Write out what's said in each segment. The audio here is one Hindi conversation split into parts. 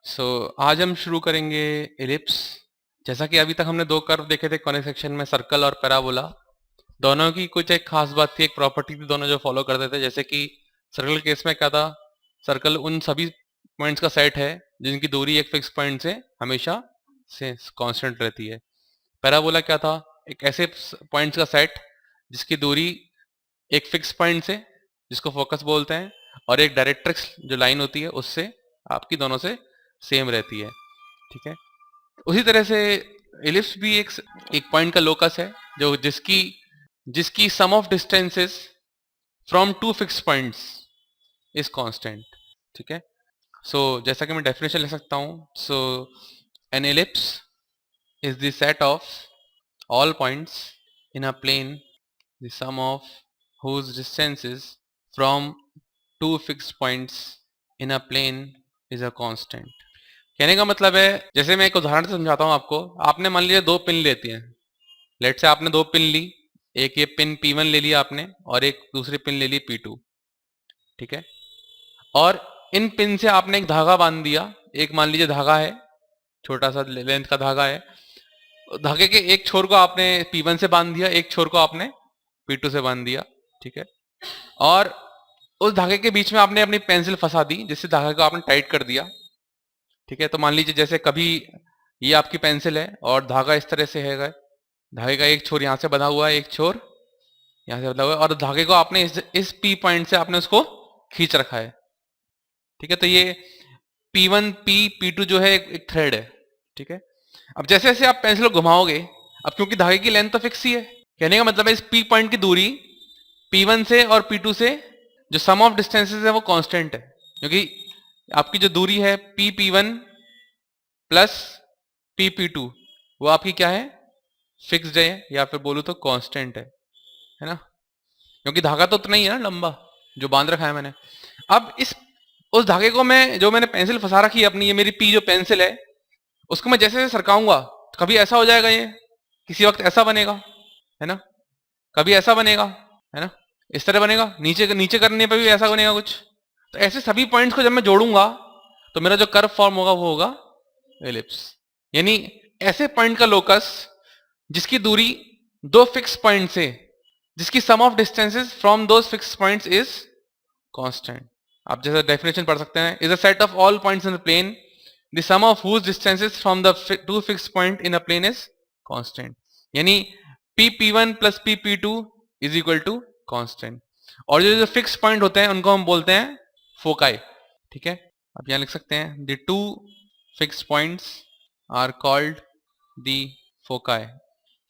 आज हम शुरू करेंगे एलिप्स। जैसा कि अभी तक हमने दो कर्व देखे थे कॉनिक सेक्शन में, सर्कल और पैराबोला। दोनों की कुछ एक खास बात थी, एक प्रॉपर्टी थी, दोनों जो फॉलो करते थे। जैसे कि सर्कल केस में क्या था, सर्कल उन सभी पॉइंट्स का सेट है जिनकी दूरी एक फिक्स पॉइंट से हमेशा से कांस्टेंट रहती है। पैराबोला क्या था, एक ऐसे पॉइंट्स का सेट जिसकी दूरी एक फिक्स पॉइंट से, जिसको फोकस बोलते हैं, और एक डायरेक्ट्रिक्स जो लाइन होती है उससे आपकी दोनों से सेम रहती है। ठीक है, उसी तरह से एलिप्स भी एक पॉइंट का लोकस है जो जिसकी जिसकी sum of distances from two fix points is constant. ठीक है, जैसा कि मैं डेफिनेशन ले सकता हूं, an ellipse is the set of all points in a plane the sum of whose distances from two fixed points in a plane is a constant। कहने का मतलब है, जैसे मैं एक उदाहरण से समझाता हूं आपको। आपने मान लीजिए दो पिन लेती हैं, लेट से आपने दो पिन ली, एक ये पिन P1 ले लिया आपने और एक दूसरी पिन ले ली P2। ठीक है, और इन पिन से आपने एक धागा बांध दिया। एक मान लीजिए धागा है, छोटा सा लेंथ का धागा है, धागे के एक छोर को आपने P1 से बांध दिया, एक छोर को आपने P2 से बांध दिया। ठीक है, और उस धागे के बीच में आपने अपनी पेंसिल फंसा दी, जिससे धागे को आपने टाइट कर दिया। ठीक है, तो मान लीजिए जैसे कभी ये आपकी पेंसिल है और धागा इस तरह से है, धागे का एक छोर यहाँ से बंधा हुआ है, एक छोर यहाँ से बंधा हुआ है, और धागे को आपने इस P पॉइंट से आपने उसको खींच रखा है। ठीक है, तो ये P1 P2 जो है एक थ्रेड है। ठीक है, अब जैसे जैसे आप पेंसिल को घुमाओगे, अब क्योंकि धागे की लेंथ तो फिक्स ही है, कहने का मतलब है इस P पॉइंट की दूरी P1 से और P2 से जो सम ऑफ डिस्टेंसेस है वो कांस्टेंट है, क्योंकि आपकी जो दूरी है P1 प्लस P2 वो आपकी क्या है, फिक्स्ड है, या फिर बोलूं तो कांस्टेंट है ना, क्योंकि धागा तो उतना ही है ना लंबा जो बांध रखा है मैंने। अब उस धागे को मैं, जो मैंने पेंसिल फंसा रखी है अपनी, ये मेरी P जो पेंसिल है, उसको मैं जैसे जैसे सरकाऊंगा कभी ऐसा हो जाएगा, ये किसी वक्त ऐसा बनेगा, है ना, कभी ऐसा बनेगा, है ना, इस तरह बनेगा, नीचे नीचे करने पे भी ऐसा बनेगा कुछ। तो ऐसे सभी पॉइंट्स को जब मैं जोड़ूंगा तो मेरा जो कर्व फॉर्म होगा वो होगा एलिप्स। यानी ऐसे पॉइंट का लोकस जिसकी दूरी दो फिक्स पॉइंट से, जिसकी sum of distances from those fix points is constant. आप जैसे डेफिनेशन पढ़ सकते हैं, is a set of all points in the plane the sum of whose distances from the two fix point in a plane is constant. यानी P1 plus P2 is equal to constant. और जो फिक्स पॉइंट होते हैं उनको हम बोलते हैं फोकाई। ठीक है, आप यहां लिख सकते हैं the two fix points are called the foci.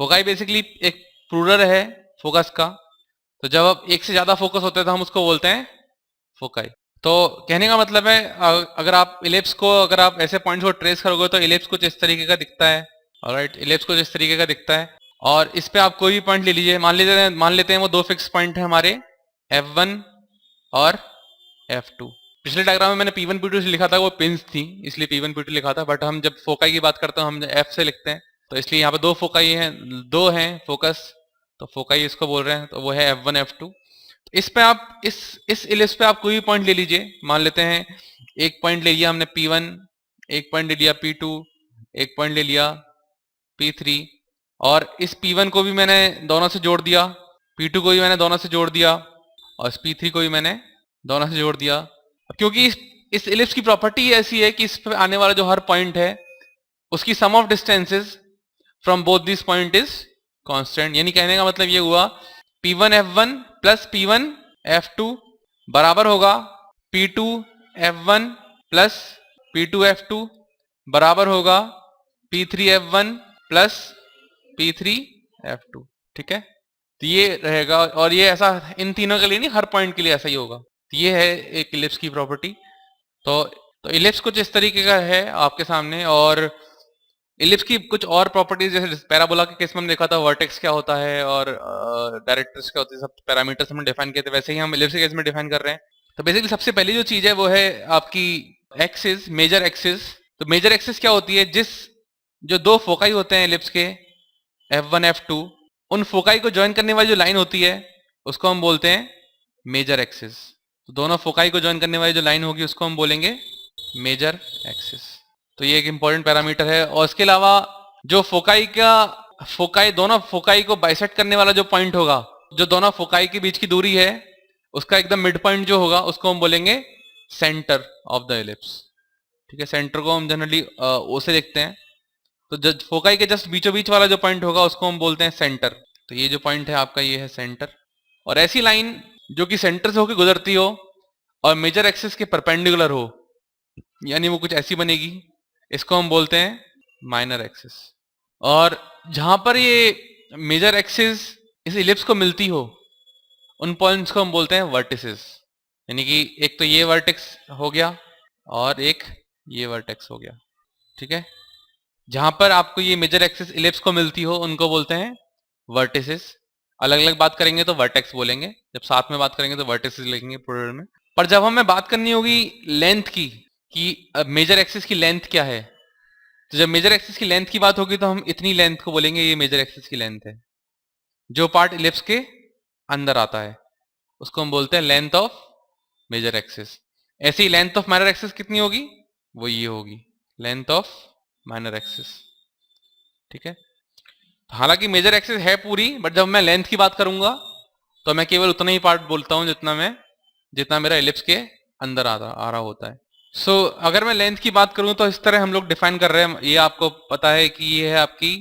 Foci basically एक प्लूरल है फोकस का, तो जब अब एक से ज्यादा फोकस होते हैं तो हम उसको बोलते हैं फोकाई। तो कहने का मतलब है, अगर आप इलिप्स को, अगर आप ऐसे पॉइंट्स को ट्रेस करोगे तो इलिप्स कुछ इस तरीके का दिखता है। ऑलराइट, इलिप्स कुछ इस तरीके का दिखता है, और इस पे आप कोई भी पॉइंट ले लीजिए। मान लेते हैं वो दो फिक्स पॉइंट है हमारे F1 और F2। पिछले डायग्राम में मैंने P1 P2 से लिखा था, वो पिंस थी इसलिए P1 P2 लिखा था, बट हम जब फोकाई की बात करते हैं हम F से लिखते हैं, तो इसलिए यहाँ पे दो फोकाई हैं, दो हैं फोकस, तो फोकाई इसको बोल रहे हैं, तो वो है F1 F2। इस पे आप इस इलिप्स पे आप कोई भी पॉइंट ले लीजिए। मान लेते हैं एक पॉइंट ले लिया हमने P1, एक पॉइंट ले लिया P2, एक पॉइंट ले लिया P3, और इस P1 को भी मैंने दोनों से जोड़ दिया, P2 को भी मैंने दोनों से जोड़ दिया, और इस P3 को भी मैंने दोनों से जोड़ दिया। क्योंकि इस इलिप्स की प्रॉपर्टी ऐसी है कि इस पे आने वाला जो हर पॉइंट है उसकी sum of distances from both this point is constant. यानी कहने का मतलब ये हुआ P1 F1 plus P1 F2 बराबर होगा P2 F1 plus P2 F2 बराबर होगा P3 F1 plus P3 F2। ठीक है, तो ये रहेगा, और ये ऐसा इन तीनों के लिए नहीं, हर पॉइंट के लिए ऐसा ही होगा। तो ये है एक इलिप्स की प्रॉपर्टी। तो इलिप्स कुछ इस तरीके का है आपके सामने, और इलिप्स की कुछ और प्रॉपर्टीज, जैसे पैराबोला के केस में हमने देखा था वर्टेक्स क्या होता है और डायरेक्ट्रिक्स क्या होती है, सब पैरामीटर्स हमने डिफाइन किए थे, वैसे ही हम इलिप्स के केस में डिफाइन कर रहे हैं। तो बेसिकली सबसे पहली जो चीज है वो है आपकी एक्सिस, मेजर एक्सिस। तो मेजर एक्सिस क्या होती है, जो दो फोकाई होते हैं इलिप्स के F1 F2, उन फोकाई को ज्वाइन करने वाली जो लाइन होती है उसको हम बोलते हैं मेजर एक्सिस। तो दोनों फोकाई को ज्वाइन करने वाली जो लाइन होगी उसको हम बोलेंगे मेजर एक्सिस। तो ये एक इंपॉर्टेंट पैरामीटर है। और इसके अलावा जो दोनों फोकाई को बाइसेक्ट करने वाला जो पॉइंट होगा, जो दोनों फोकाई के बीच की दूरी है, उसका एकदम मिड पॉइंट जो होगा उसको हम बोलेंगे सेंटर ऑफ द एलिप्स। ठीक है, सेंटर को हम जनरली ओ से देखते हैं, तो जब फोकाई के जस्ट बीचों बीच वाला जो पॉइंट होगा उसको हम बोलते हैं सेंटर। तो ये जो पॉइंट है आपका ये है सेंटर। और ऐसी लाइन जो कि सेंटर से होकर गुजरती हो और मेजर एक्सिस के परपेंडिकुलर हो, यानी वो कुछ ऐसी बनेगी, इसको हम बोलते हैं माइनर एक्सिस। और जहां पर ये मेजर एक्सिस इस इलिप्स को मिलती हो, उन पॉइंट्स को हम बोलते हैं वर्टिसेस। यानी कि एक तो ये वर्टेक्स हो गया और एक ये वर्टेक्स हो गया। ठीक है, जहां पर आपको ये मेजर एक्सिस इलिप्स को मिलती हो उनको बोलते हैं वर्टिसेस। अलग अलग बात करेंगे तो वर्टेक्स बोलेंगे, जब साथ में बात करेंगे तो वर्टिसेस लिखेंगे प्लूरल में। पर जब हमें बात करनी होगी लेंथ की, कि मेजर एक्सिस की लेंथ क्या है, तो जब मेजर एक्सिस की लेंथ की बात होगी तो हम इतनी लेंथ को बोलेंगे ये मेजर एक्सिस की लेंथ है। जो पार्ट इलिप्स के अंदर आता है उसको हम बोलते हैं लेंथ ऑफ मेजर एक्सिस। ऐसी लेंथ ऑफ माइनर एक्सिस कितनी होगी, वो ये होगी लेंथ ऑफ माइनर एक्सिस। ठीक है, हालांकि मेजर एक्सिस है पूरी, बट जब मैं लेंथ की बात करूंगा तो मैं केवल उतना ही पार्ट बोलता हूं जितना मेरा इलिप्स के अंदर आ रहा होता है। सो अगर मैं लेंथ की बात करूं तो इस तरह हम लोग डिफाइन कर रहे हैं। ये आपको पता है कि ये है आपकी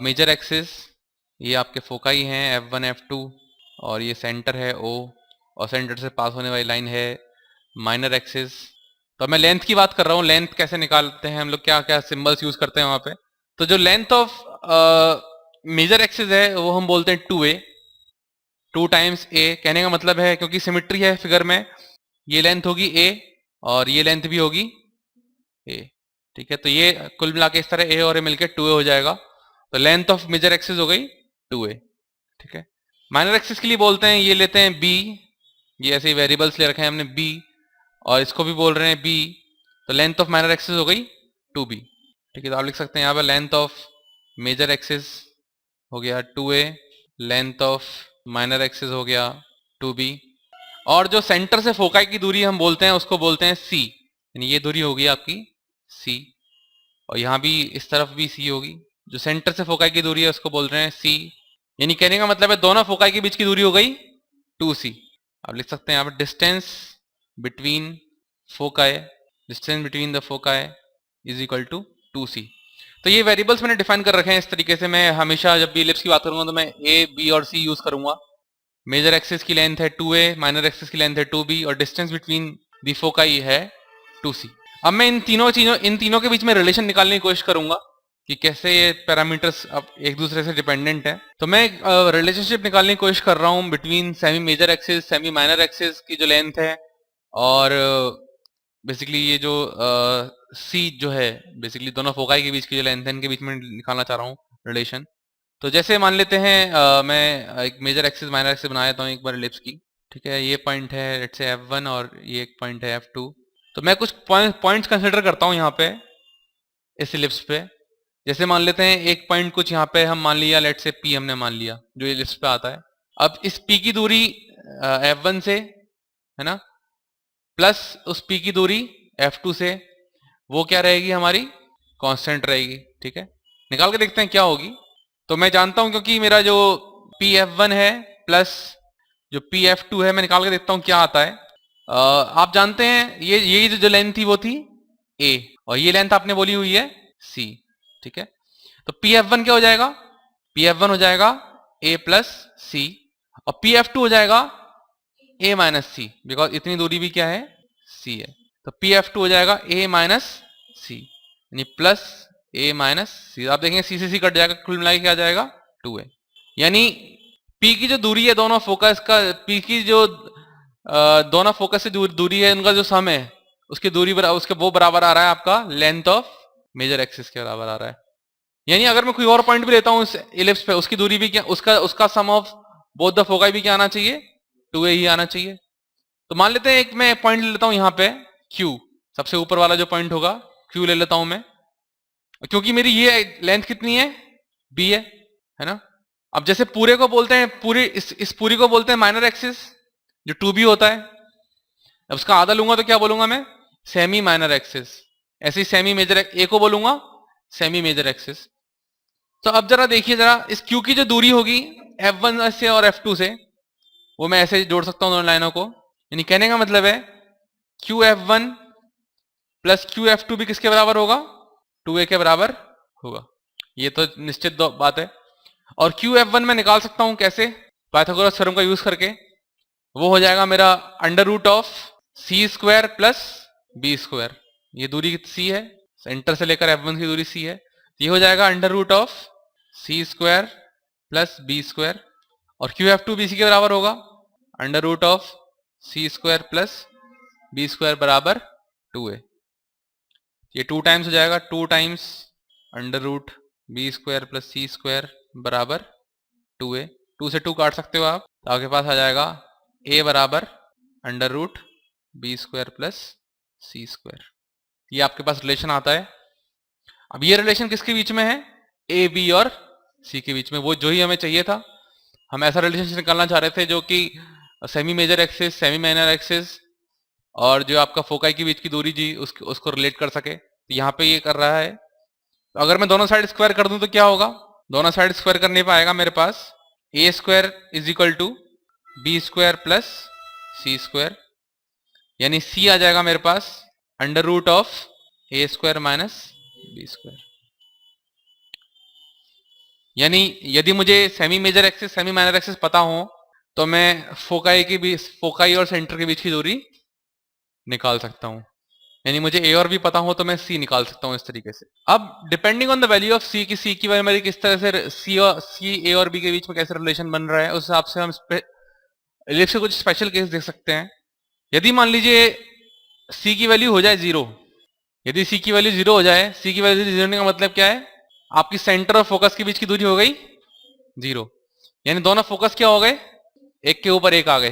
मेजर एक्सिस, ये आपके फोकाई हैं F1 F2, और ये सेंटर है O, और सेंटर से पास होने वाली लाइन है माइनर एक्सिस। तो मैं लेंथ की बात कर रहा हूँ, लेंथ कैसे निकालते हैं हम लोग, क्या क्या सिंबल्स यूज करते हैं वहां पे। तो जो लेंथ ऑफ मेजर एक्सिस है वो हम बोलते हैं 2a, 2 टाइम्स a। कहने का मतलब है क्योंकि सिमेट्री है फिगर में, ये लेंथ होगी a और ये लेंथ भी होगी a। ठीक है, तो ये कुल मिला के इस तरह a और a मिलकर 2a हो जाएगा। तो लेंथ ऑफ मेजर एक्सिस हो गई 2a। ठीक है, माइनर एक्सिस के लिए बोलते हैं, ये लेते हैं b, ये ऐसे वेरिएबल्स ले रखे हैं हमने b, और इसको भी बोल रहे हैं b। तो लेंथ ऑफ माइनर एक्सिस हो गई 2b। ठीक है, तो आप लिख सकते हैं यहाँ पर लेंथ ऑफ मेजर एक्सिस हो गया 2a, length of minor axis हो गया 2b, और जो सेंटर से फोकाई की दूरी हम बोलते हैं उसको बोलते हैं c। यानी ये दूरी होगी आपकी c, और यहाँ भी इस तरफ भी c होगी। जो सेंटर से फोकाई की दूरी है उसको बोल रहे हैं c। यानी कहने का मतलब है दोनों फोकाई के बीच की दूरी हो गई 2c। आप लिख सकते हैं यहाँ पर distance between the foci is equal to 2c। तो ये वेरिएबल्स मैंने डिफाइन कर रखे हैं इस तरीके से। मैं हमेशा जब भी इलिप्स की बात करूंगा तो मैं a, b और c यूज करूंगा। मेजर एक्सिस की लेंथ है 2a, माइनर एक्सिस की लेंथ है 2b, और डिस्टेंस बिटवीन द फोकाई है 2c। अब मैं इन तीनों के बीच में रिलेशन निकालने की कोशिश करूंगा कि कैसे ये पैरामीटर्स अब एक दूसरे से डिपेंडेंट है। तो मैं रिलेशनशिप निकालने की कोशिश कर रहा हूं between semi major axis, semi minor axis की जो लेंथ है, और बेसिकली ये जो C जो है, बेसिकली दोनों फोकाई के बीच की जो लेंथ है, इनके बीच में निकालना चाह रहा हूँ रिलेशन। तो जैसे मान लेते हैं मैं एक मेजर एक्सिस माइनर एक्सिस बना देता हूँ एक बार इलिप्स की। ठीक है, ये पॉइंट है लेट्स से F1 और ये एक पॉइंट है F2। तो मैं कुछ पॉइंट्स कंसिडर करता हूँ यहाँ पे इस इलिप्स पे। जैसे मान लेते हैं एक पॉइंट कुछ यहाँ पे हम मान लिया, लेट्स से P हमने मान लिया जो इलिप्स पे आता है। अब इस P की दूरी F1 से है ना, प्लस उस P की दूरी F2 से, वो क्या रहेगी हमारी, कांस्टेंट रहेगी। ठीक है, निकाल के देखते हैं क्या होगी। तो मैं जानता हूं क्योंकि मेरा जो Pf1 है प्लस जो Pf2 है, मैं निकाल के देखता हूं क्या आता है। आप जानते हैं ये जो लेंथ थी वो थी a, और ये लेंथ आपने बोली हुई है c। ठीक है, तो Pf1 क्या हो जाएगा, Pf1 हो जाएगा a प्लस c, और Pf2 हो जाएगा a माइनस सी, बिकॉज इतनी दूरी भी क्या है, c है। तो Pf2 हो जाएगा a माइनस सी, यानी प्लस a माइनस सी। आप देखेंगे c से c कट जाएगा, कुल मिला के क्या आ जाएगा 2a। यानी P की जो दूरी है दोनों फोकस का, P की जो दोनों फोकस से दूरी है, उनका जो सम है उसकी दूरी उसके वो बराबर आ रहा है आपका लेंथ ऑफ मेजर एक्सिस के बराबर आ रहा है। यानी अगर मैं कोई और पॉइंट भी लेता हूं इस इलिप्स पे, उसकी दूरी भी क्या, उसका सम ऑफ बोथ द फोकाई भी क्या आना चाहिए, 2a ही आना चाहिए। तो मान लेते हैं एक मैं पॉइंट ले लेता हूं यहाँ पे Q, सबसे ऊपर वाला जो पॉइंट होगा Q ले लेता हूं मैं, क्योंकि मेरी ये लेंथ कितनी है, B है ना। अब जैसे पूरे को बोलते हैं, इस पूरी को बोलते हैं माइनर एक्सिस जो 2b होता है। अब उसका आधा लूंगा तो क्या बोलूंगा मैं, सेमी माइनर एक्सिस। ऐसे ही सेमी मेजर ए को बोलूंगा सेमी मेजर एक्सिस। तो अब जरा देखिए, जरा इस क्यू की जो दूरी होगी F1 से और F2 से, वो मैं ऐसे जोड़ सकता हूं दोनों लाइनों को। यानी कहने का मतलब है QF1 प्लस QF2 भी किसके बराबर होगा, 2a के बराबर होगा। ये तो निश्चित बात है। और QF1 मैं निकाल सकता हूं कैसे, पाइथागोरस थ्योरम का यूज करके। वो हो जाएगा मेरा under root of C square plus B square. ये दूरी c है, सेंटर से लेकर F1 की दूरी c है। ये हो जाएगा under root of C square plus B square. और QF2 भी इसी के बराबर होगा, under root of C square plus B square बराबर 2a। ये 2 टाइम्स हो जाएगा, 2 times under root b square plus c square बराबर 2a। 2 से 2 काट सकते हो आप, तो आपके पास आ जाएगा a बराबर under root b square plus c square. ये आपके पास रिलेशन आता है। अब ये रिलेशन किसके बीच में है, ए बी और सी के बीच में। वो जो ही हमें चाहिए था, हम ऐसा रिलेशनशिप निकालना चाह रहे थे जो कि semi major axis, semi minor axis और जो आपका फोकाई के बीच की दूरी जी उसको रिलेट कर सके। तो यहाँ पे ये कर रहा है। तो अगर मैं दोनों साइड स्क्वायर कर दूं तो क्या होगा, दोनों साइड स्क्वायर करने पे आएगा मेरे पास a square is equal to b square plus c square. यानी सी आ जाएगा मेरे पास under root of a square minus B square. यानी यदि मुझे semi major axis semi minor axis पता हो तो मैं फोकाई और सेंटर के बीच की दूरी निकाल सकता हूं। यानी मुझे ए और बी पता हो तो मैं सी निकाल सकता हूं इस तरीके से। अब depending on the value of C, की सी की वैल्यू मेरी किस तरह से सी ए और बी के बीच में कैसे रिलेशन बन रहा है, उस हिसाब से हम इलिप्स के कुछ स्पेशल केस देख सकते हैं। यदि मान लीजिए सी की वैल्यू हो जाए 0, यदि सी की वैल्यू 0 हो जाए, सी की वैल्यू 0 होने का मतलब क्या है, आपकी सेंटर और फोकस के बीच की दूरी हो गई 0। यानी दोनों फोकस क्या हो गए, एक के ऊपर एक आ गए।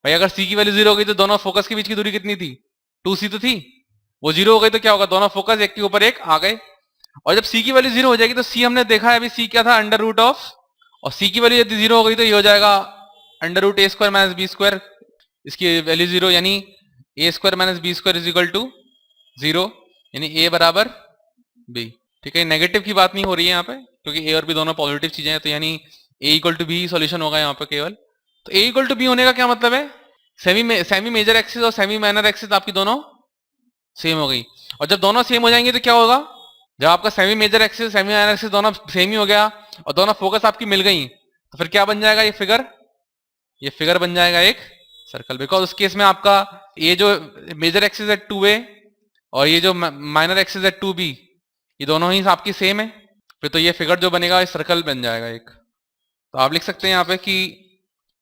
भाई अगर सी की वैल्यू 0 हो गई तो दोनों फोकस के बीच की दूरी कितनी थी, 2c तो थी। वो 0 हो गई तो क्या होगा, दोनों फोकस एक के ऊपर एक आ गए। और जब सी की वैल्यू 0 हो जाएगी तो सी हमने देखा है अभी, सी क्या था, अंडर रूट ऑफ, और सी की वैल्यू यदि 0 हो गई तो ये हो जाएगा अंडर रूट ए स्क्वायर माइनस बी स्क्वायर। इसकी वैल्यू 0, यानी a square minus B square is equal to 0। यानी ए बराबर बी। ठीक है, नेगेटिव की बात नहीं हो रही है यहाँ पे, क्योंकि ए और बी दोनों पॉजिटिव चीजें हैं। तो यानी ए इक्वल टू बी सॉल्यूशन होगा यहाँ पे केवल। तो ए इक्वल टू बी होने का क्या मतलब है, सेमी मेजर एक्सिस और सेमी माइनर एक्सिस आपकी दोनों सेम हो गई। और जब दोनों सेम हो जाएंगे तो क्या होगा, जब आपका semi major axis semi minor axis दोनों सेम ही हो गया और दोनों फोकस आपकी मिल गई, तो फिर क्या बन जाएगा, ये फिगर बन जाएगा एक सर्कल। बिकॉज उस केस में आपका ये जो मेजर एक्सिस है 2a और ये जो माइनर एक्सिस है 2b, ये दोनों ही आपकी सेम है। फिर तो ये फिगर जो बनेगा ये सर्कल बन जाएगा एक। तो आप लिख सकते हैं यहाँ पे कि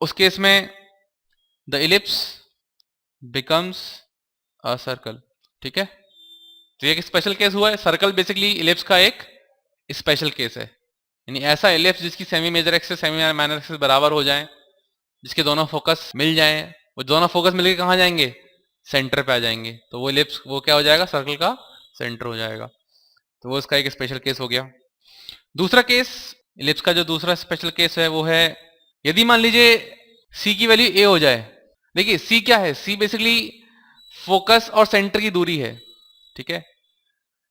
उस केस में the ellipse becomes a circle. ठीक है, तो ये एक स्पेशल केस हुआ है। सर्कल बेसिकली इलिप्स का एक स्पेशल केस है। यानी ऐसा इलिप्स जिसकी semi major axis semi minor axis बराबर हो जाए, जिसके दोनों फोकस मिल जाए, वो दोनों फोकस मिलके कहाँ जाएंगे, सेंटर पे आ जाएंगे। तो वो इलिप्स वो क्या हो जाएगा, सर्कल का सेंटर हो जाएगा। तो वो इसका एक स्पेशल केस हो गया। दूसरा केस, इलिप्स का जो दूसरा स्पेशल केस है वो है, यदि मान लीजिए सी की वैल्यू ए हो जाए। देखिए सी क्या है, सी बेसिकली फोकस और सेंटर की दूरी है। ठीक है,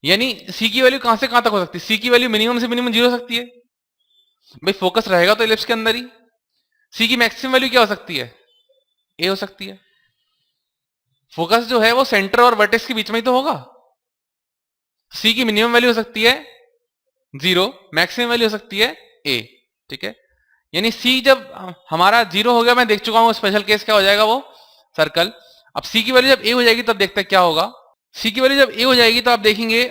यानी सी की वैल्यू कहां से कहां तक हो सकती है, सी की वैल्यू मिनिमम से मिनिमम 0 हो सकती है। भाई फोकस रहेगा तो इलिप्स के अंदर ही। सी की मैक्सिमम वैल्यू क्या हो सकती है, ए हो सकती है। फोकस जो है वो सेंटर और वर्टेक्स के बीच में ही तो होगा। सी की मिनिमम वैल्यू हो सकती है 0, मैक्सिमम वैल्यू हो सकती है ए। ठीक है, यानी सी जब हमारा 0 हो गया, मैं देख चुका हूं स्पेशल केस क्या हो जाएगा, वो सर्कल। अब सी की वैल्यू जब ए हो जाएगी तब देखते हैं क्या होगा। सी की वैल्यू जब ए हो जाएगी तो आप देखेंगे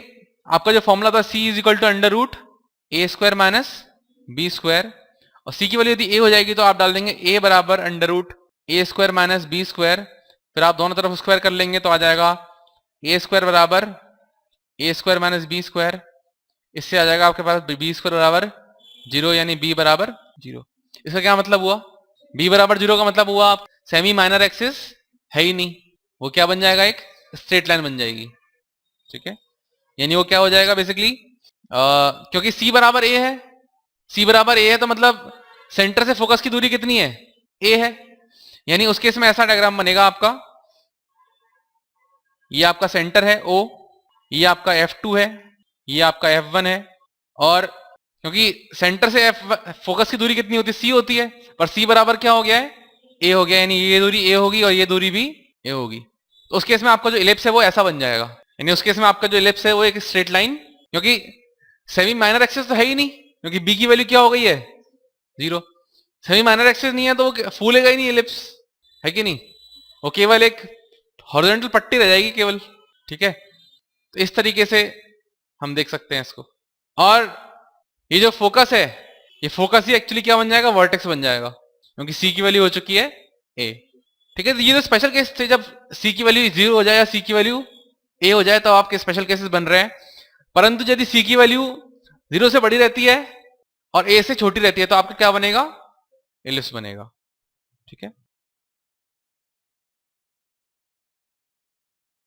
आपका जो फॉर्मूला था C is equal to under root A square minus B square. और सी की वैल्यू यदि ए हो जाएगी तो आप डाल देंगे ए बराबर अंडर रूट ए स्क्वायर माइनस बी स्क्वायर। फिर आप दोनों तरफ स्क्वायर कर लेंगे तो आ जाएगा ए स्क्वायर बराबर ए स्क्वायर माइनस बी स्क्वायर। इससे आ जाएगा आपके पास बी स्क्वायर बराबर 0, यानी बी बराबर 0। इसका क्या मतलब हुआ, बी बराबर 0 का मतलब हुआ आप सेमी माइनर एक्सिस है ही नहीं, वो क्या बन जाएगा, एक स्ट्रेट लाइन बन जाएगी। ठीक है, यानी वो क्या हो जाएगा बेसिकली, क्योंकि सी बराबर ए है, सी बराबर ए है तो मतलब सेंटर से फोकस की दूरी कितनी है, ए है। यानी उस केस में ऐसा डायग्राम बनेगा आपका, ये आपका सेंटर है ओ, ये आपका F2 है, ये आपका F1 है, और क्योंकि सेंटर से फोकस की दूरी कितनी होती है, C होती है, पर C बराबर क्या हो गया है, A हो गया, यानी ये दूरी A होगी और ये दूरी भी A होगी। तो उस केस में आपका जो इलिप्स है वो ऐसा बन जाएगा, यानी उस केस में आपका जो इलिप्स है वो एक स्ट्रेट लाइन, क्योंकि सेमी माइनर एक्सिस तो है ही नहीं, क्योंकि B की वैल्यू क्या हो गई है, 0। सेमी माइनर एक्सिस नहीं है तो वो फूलेगा ही नहीं इलिप्स, है कि नहीं, वो केवल एक हॉरिजॉन्टल पट्टी रह जाएगी केवल, ठीक है। तो इस तरीके से हम देख सकते हैं इसको। और ये जो फोकस है, ये फोकस ही एक्चुअली क्या बन जाएगा, वर्टेक्स बन जाएगा, क्योंकि सी की वैल्यू हो चुकी है ए, ठीक है। तो ये जो स्पेशल केस थे, जब सी की वैल्यू 0 हो जाए या सी की वैल्यू ए हो जाए, तो आपके स्पेशल केसेस बन रहे हैं। परंतु यदि सी की वैल्यू 0 से बड़ी रहती है और ए से छोटी रहती है, तो आपका क्या बनेगा, एलिप्स बनेगा, ठीक है।